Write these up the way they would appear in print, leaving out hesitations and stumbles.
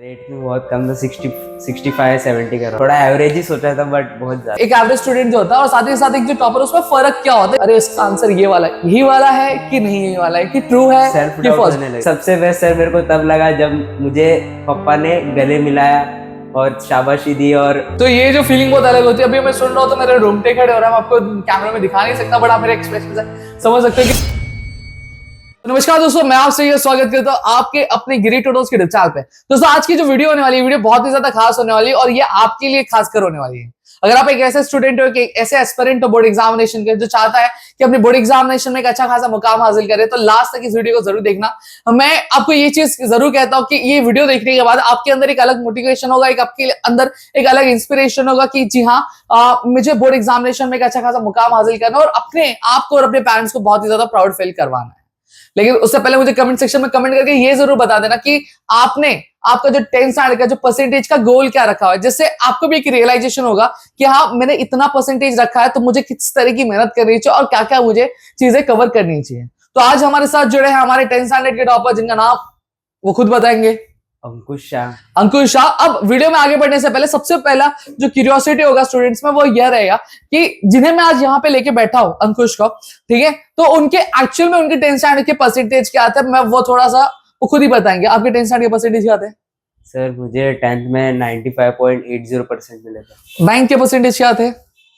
Rate में बहुत कम था, 65-70 का, थोड़ा एवरेज ही सोचा था बट बहुत ज्यादा। एक एवरेज स्टूडेंट जो होता है और साथ ही साथ एक जो टॉपर, उसमें फर्क क्या होता है? अरे इसका आंसर ये वाला है, यही वाला है कि नहीं यही वाला है, कि ट्रू है सेल्फ कि डाउट फॉल्स। होने लगा। सबसे बेस्ट सर मेरे को तब लगा जब मुझे पापा ने गले मिलाया और शाबाशी दी। और तो ये जो फीलिंग बहुत अलग होती है। अभी मैं सुन रहा हूँ तो मेरे रोंगटे खड़े हो रहा है। मैं आपको कैमरा में दिखा नहीं सकता बट आप मेरे एक्सप्रेशन से समझ सकते हो कि नमस्कार दोस्तों, मैं आपसे ये स्वागत करता हूँ आपके अपने गिरी टोटोस के चैनल पे। दोस्तों आज की जो वीडियो होने वाली है, वीडियो बहुत ही ज्यादा खास होने वाली है और ये आपके लिए खासकर होने वाली है। अगर आप एक ऐसे स्टूडेंट हो कि ऐसे एस्पिरेंट हो बोर्ड एग्जामिनेशन के, जो चाहता है कि अपने बोर्ड एग्जामिनेशन में एक अच्छा खासा मुकाम हासिल करे, तो लास्ट तक इस वीडियो को जरूर देखना। मैं आपको ये चीज जरूर कहता हूँ कि ये वीडियो देखने के बाद आपके अंदर एक अलग मोटिवेशन होगा, एक आपके अंदर एक अलग इंस्पिरेशन होगा कि जी हाँ, मुझे बोर्ड एग्जामिनेशन में एक अच्छा खासा मुकाम हासिल करना और अपने आप को और अपने पेरेंट्स को बहुत ही ज्यादा प्राउड फील करवाना है। लेकिन उससे पहले मुझे कमेंट सेक्शन में कमेंट करके ये जरूर बता देना कि आपने आपका जो 10th स्टैंडर्ड का जो परसेंटेज का गोल क्या रखा हुआ है, जिससे आपको भी एक रियलाइजेशन होगा कि हाँ, मैंने इतना परसेंटेज रखा है तो मुझे किस तरह की मेहनत करनी चाहिए और क्या क्या मुझे चीजें कवर करनी चाहिए। तो आज हमारे साथ जुड़े हैं हमारे 10th स्टैंडर्ड के टॉपर, जिनका नाम वो खुद बताएंगे, अंकुश शाह। अंकुश शाह। अब वीडियो में आगे बढ़ने से पहले सबसे पहला जो क्यूरियोसिटी होगा स्टूडेंट्स में, वो यह रहेगा कि जिन्हें मैं आज यहाँ पे लेके बैठा हूँ, अंकुश को, ठीक है, तो उनके एक्चुअल में उनके 10th स्टैंडर्ड के परसेंटेज क्या आते हैं, मैं वो थोड़ा सा वो खुद ही बताएंगे। आपके 10th स्टैंडर्ड के परसेंटेज क्या आते हैं? सर मुझे 10th में 95.80% मिले थे। 9th के परसेंटेज क्या थे?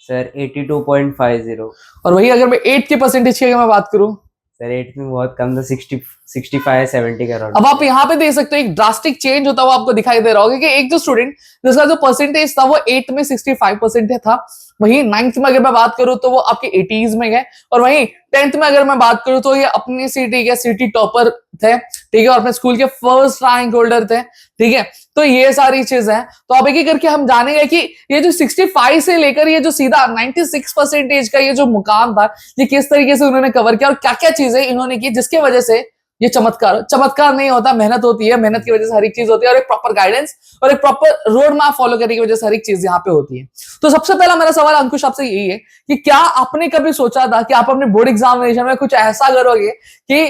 सर 82.50। और वही अगर मैं 8th के परसेंटेज की मैं बात करूं, सर 8th में बहुत कम था, 65-70 का। अब आप यहाँ पे देख सकते हो एक ड्रास्टिक चेंज होता हुआ आपको दिखाई दे रहा होगा कि एक जो स्टूडेंट जिसका जो परसेंटेज था वो 8th में 65% था, वहीं 9th में अगर मैं बात करूं तो वो आपके 80s में गए, और वहीं 10th में अगर मैं बात करूं तो ये अपनी सिटी के सिटी टॉपर थे, ठीक है, और अपने स्कूल के फर्स्ट रैंक होल्डर थे, ठीक है। तो ये सारी चीजें हैं। तो अब एक एक करके हम जानेंगे कि ये जो 65 से लेकर ये जो सीधा 96 परसेंटेज का ये जो मुकाम था, ये किस तरीके से उन्होंने कवर किया और क्या क्या चीजें इन्होंने की जिसकी वजह से ये चमत्कार नहीं होता, मेहनत होती है, मेहनत की वजह से हर एक चीज होती है और एक प्रॉपर गाइडेंस और एक प्रॉपर रोड मैप फॉलो करने की वजह से हर एक चीज यहाँ पे होती है। तो सबसे पहला मेरा सवाल अंकुश आपसे यही है कि क्या आपने कभी सोचा था कि आप अपने बोर्ड एग्जामिनेशन में कुछ ऐसा करोगे कि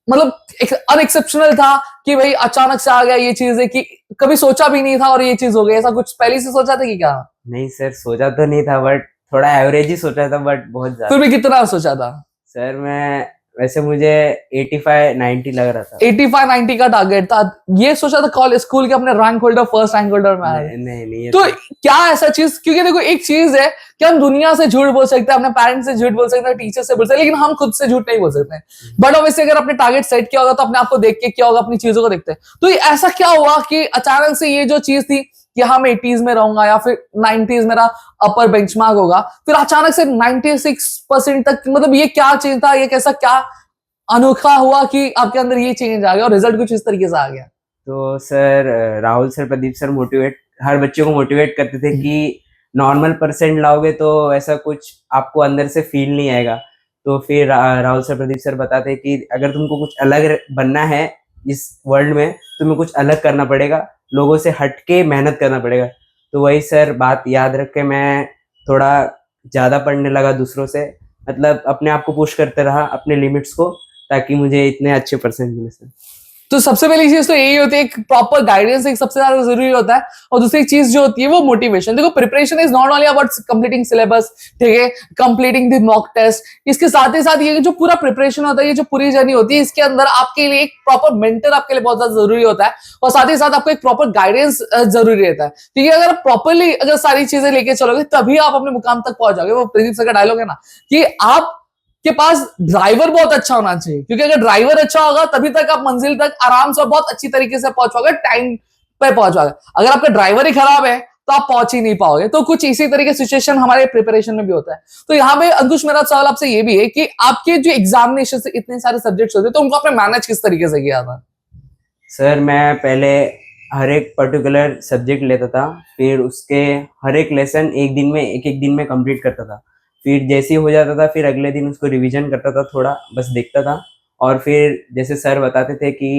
मतलब अनएक्सेप्शनल था, कि भाई अचानक से आ गया ये चीज है, कि कभी सोचा भी नहीं था और ये चीज हो गई, ऐसा कुछ पहले से सोचा था कि क्या? नहीं सर, सोचा तो नहीं था बट थोड़ा एवरेज ही सोचा था, बट बहुत ज्यादा। फिर भी कितना सोचा था? सर मैं वैसे मुझे 85-90 लग रहा था। 85-90 का टारगेट था, ये सोचा था कॉलेज स्कूल के अपने rank holder, first rank holder में आए? नहीं तो क्या ऐसा चीज, क्योंकि देखो एक चीज है कि हम दुनिया से झूठ बोल सकते हैं, अपने पेरेंट्स से झूठ बोल सकते हैं, टीचर से बोल सकते हैं, लेकिन हम खुद से झूठ नहीं बोल सकते। बट ऑब्वियसली अगर अपने टारगेट सेट किया होगा तो अपने आप को देख के किया होगा, अपनी चीजों को देखते हैं। तो ऐसा क्या हुआ कि अचानक से ये जो चीज थी कि हाँ मैं 80s में रहूंगा या फिर 90s मेरा अपर बेंचमार्क होगा, फिर अचानक से 96% तक, मतलब ये क्या चीज था, ये कैसा क्या अनोखा हुआ कि आपके अंदर ये चेंज आ गया और रिजल्ट कुछ इस तरीके से आ गया? तो sir Rahul sir, Pradeep sir हर बच्चे को मोटिवेट करते थे कि नॉर्मल परसेंट लाओगे तो ऐसा कुछ आपको अंदर से फील नहीं आएगा। तो फिर राहुल सर, प्रदीप सर बताते कि अगर तुमको कुछ अलग बनना है इस वर्ल्ड में, तुम्हें कुछ अलग करना पड़ेगा, लोगों से हट के मेहनत करना पड़ेगा। तो वही सर बात याद रख के मैं थोड़ा ज़्यादा पढ़ने लगा दूसरों से, मतलब अपने आप को पुश करते रहा, अपने लिमिट्स को, ताकि मुझे इतने अच्छे परसेंट मिले सर। तो सबसे पहली चीज तो यही होती है, एक प्रॉपर गाइडेंस एक सबसे ज्यादा जरूरी होता है, और दूसरी चीज जो होती है वो मोटिवेशन। देखो preparation is not only about completing syllabus, ठीक है, कंप्लीटिंग द मॉक टेस्ट, इसके साथ ही साथ ये जो पूरा प्रिपरेशन होता है, ये जो पूरी जर्नी होती है, इसके अंदर आपके लिए एक प्रॉपर मेंटर आपके लिए बहुत ज्यादा जरूरी होता है, और साथ ही साथ आपको एक प्रॉपर गाइडेंस जरूरी रहता है, ठीक है। अगर आप प्रॉपरली अगर सारी चीजें लेके चलोगे तभी आप अपने मुकाम तक पहुंच जाओगे। वो प्रदीप सर का डायलॉग है ना कि आप के पास ड्राइवर बहुत अच्छा होना चाहिए, क्योंकि अगर ड्राइवर अच्छा होगा तभी तक आप मंजिल तक आराम से बहुत अच्छी तरीके से पहुंचोगे, टाइम पे पहुंचोगे। अगर आपका ड्राइवर ही खराब है तो आप पहुंच ही नहीं पाओगे। तो कुछ इसी तरीके सिचुएशन हमारे प्रिपरेशन में भी होता है। तो यहाँ पे अंकुश, मेरा सवाल आपसे ये भी है कि आपके जो एग्जामिनेशन से इतने सारे सब्जेक्ट्स होते हैं, तो उनको आपने मैनेज किस तरीके से किया था? सर मैं पहले हर एक पर्टिकुलर सब्जेक्ट लेता था, फिर उसके हर एक लेसन एक एक दिन में कंप्लीट करता था। फिर जैसे ही हो जाता था फिर अगले दिन उसको रिवीजन करता था, थोड़ा बस देखता था। और फिर जैसे सर बताते थे कि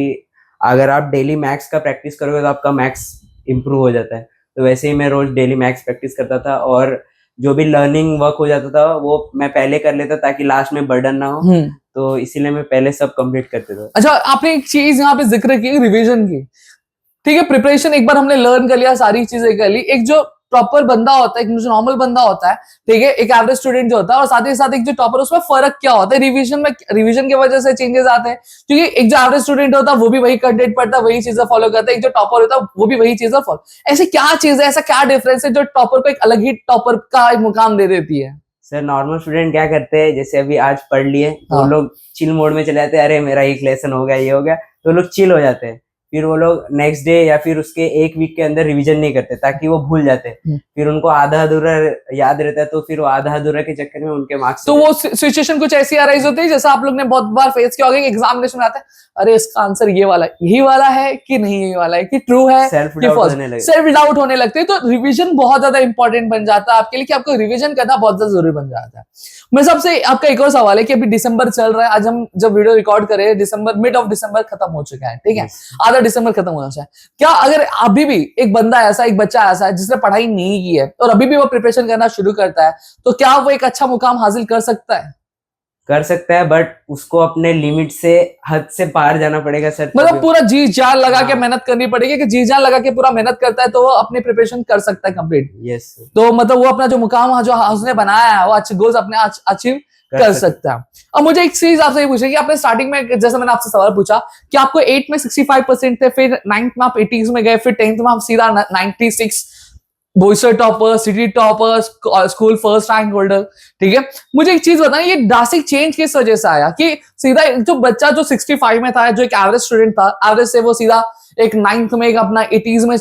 अगर आप डेली मैथ्स का प्रैक्टिस करोगे तो आपका मैथ्स इम्प्रूव हो जाता है। तो वैसे ही मैं रोज डेली मैथ्स प्रैक्टिस करता था, और जो भी लर्निंग वर्क हो जाता था वो मैं पहले कर लेता ताकि लास्ट में बर्डन ना हो। तो इसीलिए मैं पहले सब कंप्लीट करते थे। अच्छा, आपने एक चीज यहाँ पे जिक्र की रिवीजन की। ठीक है, प्रिपरेशन एक बार हमने लर्न कर लिया, सारी चीजें कर ली, एक जो प्रॉपर बंदा होता है, एक जो नॉर्मल बंदा होता है, ठीक है, एक एवरेज स्टूडेंट जो होता है, और साथ ही साथ एक जो टॉपर, उसमें फर्क क्या होता है? रिवीजन में, रिवीजन की वजह से चेंजेस आते हैं, क्योंकि एक जो एवरेज स्टूडेंट होता है वो भी वही कंटेंट पढ़ता है, वही चीजें फॉलो करता है, एक जो टॉपर होता है वो भी वही चीजें फॉलो। ऐसी क्या चीज है, ऐसा क्या डिफरेंस है जो टॉपर को एक अलग ही टॉपर का एक मुकाम दे देती है? सर नॉर्मल स्टूडेंट क्या करते हैं, जैसे अभी आज पढ़ लिए तो वो हाँ। लोग चिल मोड में चले जाते हैं, अरे मेरा एक लेसन हो गया, ये हो गया, तो वो लोग चिल हो जाते हैं। फिर वो लोग नेक्स्ट डे या फिर उसके एक वीक के अंदर रिवीजन नहीं करते, ताकि वो भूल जाते हैं। फिर उनको आधा अधूरा याद रहता है, तो फिर वो आधा अधूरा के चक्कर में उनके मार्क्स। तो वो सिचुएशन कुछ ऐसी अराइज होती है जैसा आप लोग ने बहुत बार फेस किया होगा कि एग्जामिनेशन में आता है, अरे इसका आंसर ये वाला यही वाला है कि नहीं यही वाला है, कि ट्रू है कि फॉल्स, सेल्फ डाउट होने लगते हैं। तो रिवीजन बहुत ज्यादा इंपॉर्टेंट बन जाता है आपके लिए, कि आपको रिवीजन करना बहुत ज्यादा जरूरी बन जाता है। मैं सबसे आपका एक और सवाल है कि अभी दिसंबर चल रहा है, आज हम जब वीडियो रिकॉर्ड कर रहे हैं दिसंबर, मिड ऑफ दिसंबर खत्म हो चुका है, ठीक है, आधा दिसंबर खत्म हो चुका है। क्या अगर अभी भी एक बंदा ऐसा, एक बच्चा ऐसा है जिसने पढ़ाई नहीं की है और अभी भी वो प्रिपरेशन करना शुरू करता है, तो क्या वो एक अच्छा मुकाम हासिल कर सकता है? कर सकता है, बट उसको अपने लिमिट से, हद से पार जाना पड़ेगा सर। मतलब पूरा जी जान लगा के मेहनत करनी पड़ेगी, कि जी जान लगा के पूरा मेहनत करता है तो वो अपनी प्रिपरेशन कर सकता है कंप्लीट। यस। तो मतलब वो अपना जो मुकाम जो उसने बनाया है, वो अच्छे गोल्स अपने अचीव कर सकता है। अब मुझे एक चीज आपसे ये पूछे कि आपने स्टार्टिंग में, जैसे मैंने आपसे सवाल पूछा कि आपको 8 में 65% थे, फिर 9th में आप 80s में गए, फिर 10th में आप सीधा 96, Boisar topper, city topper, school first rank holder, ठीक है। मुझे एक चीज बताना, ये ड्रास्टिक चेंज किस वजह से आया कि सीधा जो बच्चा जो 65 में था, जो एक एवरेज स्टूडेंट था, एवरेज से वो सीधा एक 9th में एक अपना 80s में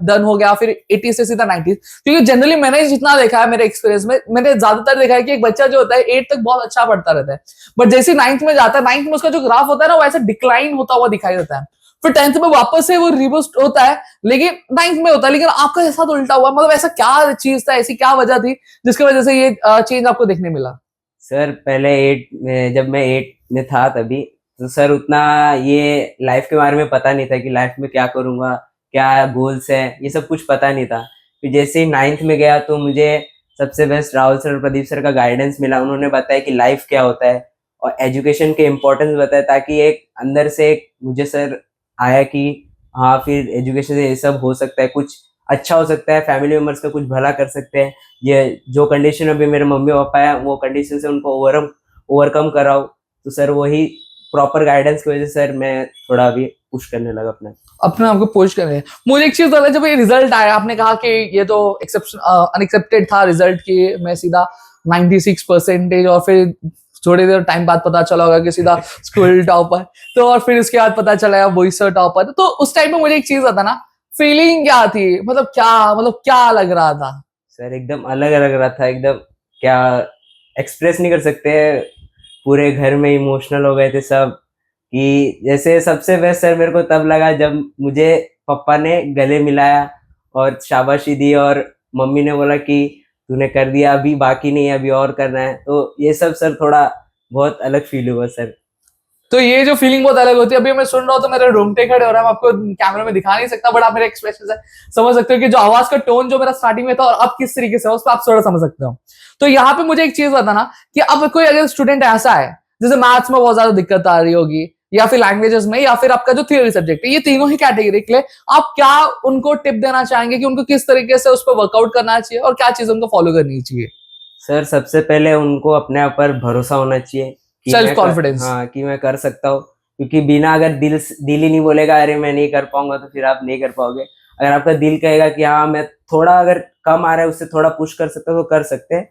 डन हो गया, फिर 80 से सीधा 90? क्योंकि जनरली मैंने जितना देखा है मेरे एक्सपीरियंस में, मैंने ज्यादातर देखा है कि एक बच्चा जो होता है 8 तक बहुत अच्छा पढ़ता रहता है, बट जैसे 9th में जाता है, 9th में उसका जो ग्राफ होता है ना, वो ऐसा डिक्लाइन होता हुआ दिखाई देता है, फिर 10th में वापस से वो रिबूस्ट होता है, लेकिन 9th में होता है। लेकिन आपका साथ उल्टा हुआ, मतलब ऐसा क्या चीज था, ऐसी क्या वजह थी जिसकी वजह से ये चेंज आपको देखने मिला? सर पहले 8 में, जब मैं 8 में था तभी, तो सर उतना ये लाइफ के बारे में पता नहीं था कि लाइफ में क्या करूंगा, क्या गोल्स है, ये सब कुछ पता नहीं था। फिर जैसे ही 9th में गया तो मुझे सबसे बेस्ट राहुल सर और प्रदीप सर का गाइडेंस मिला। उन्होंने बताया कि लाइफ क्या होता है और एजुकेशन के इम्पोर्टेंस बताया, ताकि एक अंदर से एक मुझे सर आया कि हाँ, फिर एजुकेशन से ये सब हो सकता है, कुछ अच्छा हो सकता है, फैमिली मेम्बर्स का कुछ भला कर सकते हैं। ये जो कंडीशन अभी मेरे मम्मी पापा है, वो कंडीशन से उनको ओवरकम कराओ। तो सर वही प्रॉपर गाइडेंस की वजह से सर मैं थोड़ा अभी पुश करने लगा अपने आपको पुश कर रहे हैं। मुझे एक चीज बता, जब ये रिजल्ट आया, आपने कहा कि ये तो एक्सेप्शन अनएक्सेप्टेड था रिजल्ट, की मैं सीधा 96% और फिर थोड़ी देर टाइम बाद पता चला होगा कि सीधा स्कूल टॉपर, तो और फिर उसके बाद पता चला बॉयसर टॉपर। तो उस टाइम में मुझे एक चीज बता ना, फीलिंग क्या थी, मतलब क्या लग रहा था? सर एकदम अलग अलग रहा था, एकदम क्या एक्सप्रेस नहीं कर सकते। पूरे घर में इमोशनल हो गए थे सब, कि जैसे सबसे बेस्ट सर मेरे को तब लगा जब मुझे पापा ने गले मिलाया और शाबाशी दी, और मम्मी ने बोला कि तूने कर दिया, अभी बाकी नहीं है, अभी और करना है। तो ये सब सर थोड़ा बहुत अलग फील हुआ सर। तो ये जो फीलिंग बहुत अलग होती है, अभी मैं सुन रहा हूँ तो मेरे रोंगटे खड़े हो रहा है। मैं आपको कैमरे में दिखा नहीं सकता, बट आप मेरे एक्सप्रेशन से समझ सकते हो कि जो आवाज का टोन जो मेरा स्टार्टिंग में था और अब किस तरीके से है, उस पर आप थोड़ा समझ सकते हो। तो यहाँ पे मुझे एक चीज बताना कि अब कोई अगर स्टूडेंट ऐसा है जैसे मैथ्स में बहुत ज्यादा दिक्कत आ रही होगी, या फिर लैंग्वेजेस में, या फिर आपका जो थियोरी सब्जेक्ट है, ये तीनों ही कैटेगरी के लिए आप क्या उनको टिप देना चाहेंगे कि उनको किस तरीके से उस पर वर्कआउट करना चाहिए और क्या चीज उनको फॉलो करनी चाहिए? सर सबसे पहले उनको अपने ऊपर भरोसा होना चाहिए, सेल्फ कॉन्फिडेंस। हाँ, कि मैं कर सकता हूँ। क्योंकि बिना अगर दिल ही नहीं बोलेगा अरे मैं नहीं कर पाऊंगा, तो फिर आप नहीं कर पाओगे। अगर आपका दिल कहेगा कि हाँ मैं थोड़ा, अगर कम आ रहा है उससे थोड़ा पुश कर सकते हो, तो कर सकते हैं।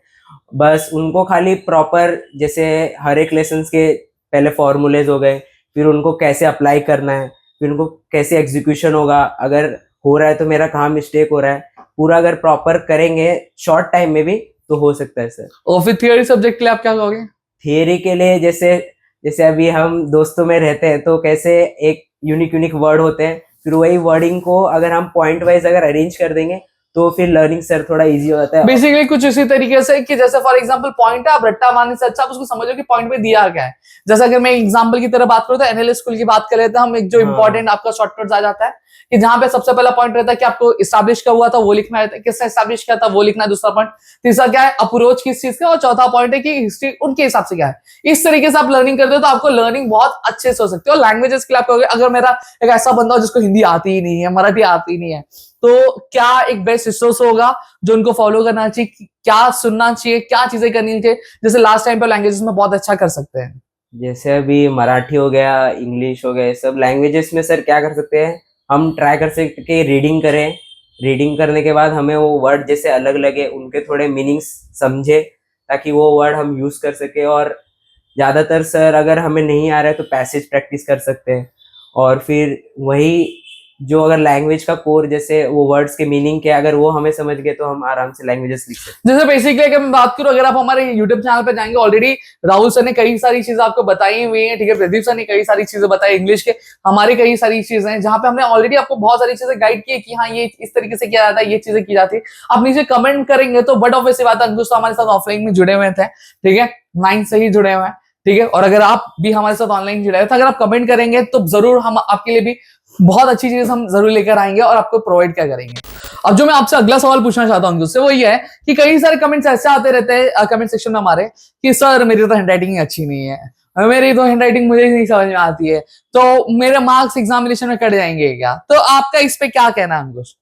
बस उनको खाली प्रॉपर, जैसे हर एक लेसन के पहले फॉर्मूलेज हो गए, फिर उनको कैसे अप्लाई करना है, फिर उनको कैसे एग्जीक्यूशन होगा, अगर हो रहा है तो मेरा कहाँ मिस्टेक हो रहा है, पूरा अगर प्रॉपर करेंगे शॉर्ट टाइम में भी तो हो सकता है सर। और फिर थियोरी सब्जेक्ट के लिए आप क्या कहोगे? थियरी के लिए जैसे अभी हम दोस्तों में रहते हैं, तो कैसे एक यूनिक वर्ड होते हैं, फिर वही वर्डिंग को अगर हम पॉइंट वाइज अगर अरेंज कर देंगे तो फिर लर्निंग सर थोड़ा इजी हो जाता है। बेसिकली कुछ इसी तरीके से कि जैसे फॉर एग्जांपल पॉइंट है, आप रट्टा मारने से अच्छा आप उसको समझो कि पॉइंट में दिया क्या है। जैसे अगर मैं एग्जांपल की तरह बात करूं तो एनएलएस स्कूल की बात कर लेते हैं हम, एक जो इंपॉर्टेंट आपका शॉर्टकट आ जाता है कि जहां पे सबसे पहला पॉइंट रहता है कि आपको इस्टेब्लिश क्या हुआ था वो लिखना रहता है, किसने इस्टेब्लिश किया था वो लिखना है, दूसरा पॉइंट, तीसरा क्या है अप्रोच किस चीज का, और चौथा पॉइंट है कि हिस्ट्री उनके हिसाब से क्या है। इस तरीके से आप लर्निंग करते हो तो आपको लर्निंग बहुत अच्छे से हो सकती है। और लैंग्वेजेस के लिए आप कहोगे अगर मेरा एक ऐसा बंदा हो जिसको हिंदी आती ही नहीं है, मराठी आती ही नहीं है, तो क्या एक बेस्ट रिसोर्स होगा जो उनको फॉलो करना चाहिए, क्या सुनना चाहिए, क्या चीजें करनी चाहिए, जैसे लास्ट टाइम पे लैंग्वेजेस में बहुत अच्छा कर सकते हैं। जैसे अभी मराठी हो गया, इंग्लिश हो गया, ये सब लैंग्वेजेस में सर क्या कर सकते हैं, हम ट्राई कर सकते कि रीडिंग करें। रीडिंग करने के बाद हमें वो वर्ड जैसे अलग लगे उनके थोड़े मीनिंग्स समझे, ताकि वो वर्ड हम यूज कर सके। और ज़्यादातर सर अगर हमें नहीं आ रहा है तो पैसेज प्रैक्टिस कर सकते हैं। और फिर वही जो अगर लैंग्वेज का कोर जैसे वो वर्ड्स के मीनिंग क्या अगर वो हमें समझ गए तो हम आराम से लैंग्वेजेस लिख सकते जैसे बेसिकली अगर मैं बात करूं, अगर आप हमारे यूट्यूब चैनल पे जाएंगे, ऑलरेडी राहुल सर ने कई सारी चीजें आपको बताई हुई हैं, ठीक है, प्रदीप सर ने कई सारी चीजें बताई इंग्लिश के, हमारी कई सारी चीजें हैं जहां पे हमने ऑलरेडी आपको बहुत सारी चीजें गाइड की है कि हाँ ये इस तरीके से किया जाता है, ये चीजें की जाती है। आप नीचे कमेंट करेंगे तो बट ऑब्वियस बात है, अंकुश तो हमारे साथ ऑफलाइन में जुड़े हुए थे, ठीक है, 9 से ही जुड़े हुए हैं, ठीक है, और अगर आप भी हमारे साथ ऑनलाइन जुड़े हैं तो अगर आप कमेंट करेंगे तो जरूर हम आपके लिए भी बहुत अच्छी चीज हम जरूर लेकर आएंगे और आपको प्रोवाइड क्या करेंगे। अब जो मैं आपसे अगला सवाल पूछना चाहता हूँ उससे वो ये है कि कई सारे कमेंट्स ऐसे आते रहते हैं कमेंट सेक्शन में हमारे कि सर मेरी तो हैंडराइटिंग अच्छी नहीं है, मेरी तो हैंडराइटिंग मुझे नहीं समझ में आती है, तो मेरे मार्क्स एग्जामिनेशन में कट जाएंगे क्या? तो आपका इस पे क्या कहना है अंकुश?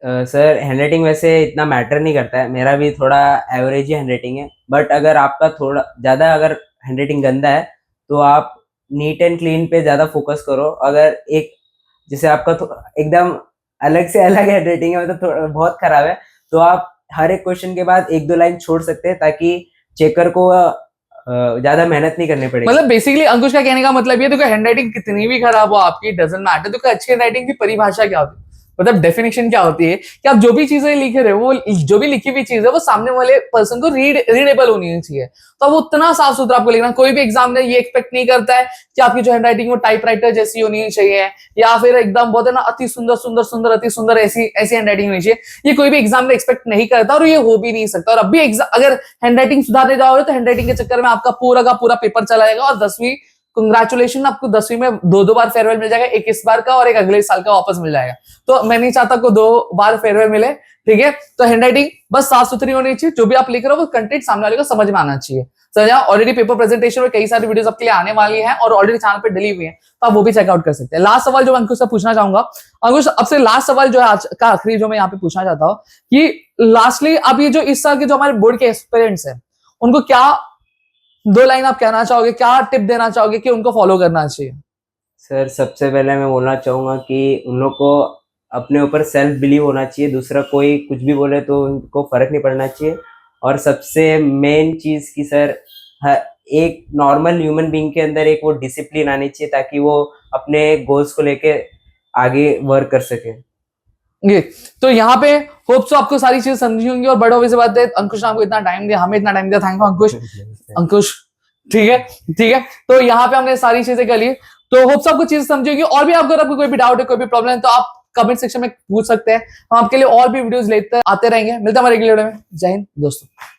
सर हैंडराइटिंग वैसे इतना मैटर नहीं करता है, मेरा भी थोड़ा एवरेज ही हैंडराइटिंग है। बट अगर आपका थोड़ा ज़्यादा अगर हैंडराइटिंग गंदा है तो आप नीट एंड क्लीन पे ज़्यादा फोकस करो। अगर एक जैसे आपका एकदम अलग से अलग हैंडराइटिंग है, मतलब थोड़ा बहुत खराब है, तो आप हर एक क्वेश्चन के बाद 1-2 लाइन छोड़ सकते हैं ताकि चेकर को ज़्यादा मेहनत नहीं करनी पड़ेगी। मतलब बेसिकली अंकुश का कहने का मतलब ये, देखो हैंडराइटिंग कितनी भी खराब हो आपकी डजंट मैटर, देखो अच्छी हैंडराइटिंग की परिभाषा क्या होती है, मतलब डेफिनेशन क्या होती है कि आप जो भी चीजें लिखे रहे हो, वो जो भी लिखी हुई चीज है वो सामने वाले पर्सन को रीडेबल होनी चाहिए, तो अब उतना साफ सुथरा आपको लिखना। कोई भी एग्जामिनर ये एक्सपेक्ट नहीं करता है कि आपकी जो हैंडराइटिंग वो टाइपराइटर जैसी होनी चाहिए या फिर एकदम बहुत है ना अति सुंदर सुंदर सुंदर अति सुंदर ऐसी ऐसी हैंडराइटिंग होनी चाहिए, ये कोई भी एग्जामिनर एक्सपेक्ट नहीं करता और ये हो भी नहीं सकता। और अब भी अगर हैंडराइटिंग सुधारने जाओगे तो हैंडराइटिंग के चक्कर में आपका पूरा का पूरा पेपर चला जाएगा और 10वीं कंग्रेचुलेशन, आपको 10वीं में 2-2 बार फेयरवेल मिल जाएगा, एक इस बार का और एक अगले साल का वापस मिल जाएगा। तो मैं नहीं चाहता को 2 बार फेयरवेल मिले, ठीक है। तो हैंडराइटिंग बस साफ सुथरी होनी चाहिए, जो भी आप लिख रहे हो वो कंटेंट सामने वाले को समझ में आना चाहिए। समझा? ऑलरेडी पेपर प्रेजेंटेशन में कई सारी वीडियोस आपके लिए आने वाली हैं और ऑलरेडी चैनल पे डली हुई है, तो आप वो भी चेकआउट कर सकते हैं। लास्ट सवाल जो मैं अंकुश से पूछना चाहूंगा, अंकुश आपसे लास्ट सवाल जो है आज का आखिरी जो मैं यहाँ पे पूछना चाहता हूँ कि लास्टली आप ये जो इस साल के जो हमारे बोर्ड के एस्पिरेंट्स हैं उनको क्या 2 लाइन आप कहना चाहोगे, क्या टिप देना चाहोगे कि उनको फॉलो करना चाहिए? सर सबसे पहले मैं बोलना चाहूँगा कि उन लोग को अपने ऊपर सेल्फ बिलीव होना चाहिए, दूसरा कोई कुछ भी बोले तो उनको फर्क नहीं पड़ना चाहिए। और सबसे मेन चीज़ कि सर एक नॉर्मल ह्यूमन बीइंग के अंदर एक वो डिसिप्लिन आनी चाहिए ताकि वो अपने गोल्स को लेके आगे वर्क कर सके। ये तो यहाँ पे होप सो आपको सारी चीजें समझी होंगी और बड़ा ऑब्वियस बात है अंकुश ने आपको इतना टाइम दिया, हमें इतना टाइम दिया, थैंक यू अंकुश। अंकुश ठीक है, ठीक है, तो यहाँ पे हमने सारी चीजें कर ली, तो होप सो आपको चीजें समझी होगी। और भी आपको कोई भी डाउट है, कोई भी प्रॉब्लम है तो आप कमेंट सेक्शन में पूछ सकते हैं, हम आपके लिए और भी वीडियोस लेते आते रहेंगे। मिलते हैं हमारे अगले वीडियो में। जय हिंद दोस्तों।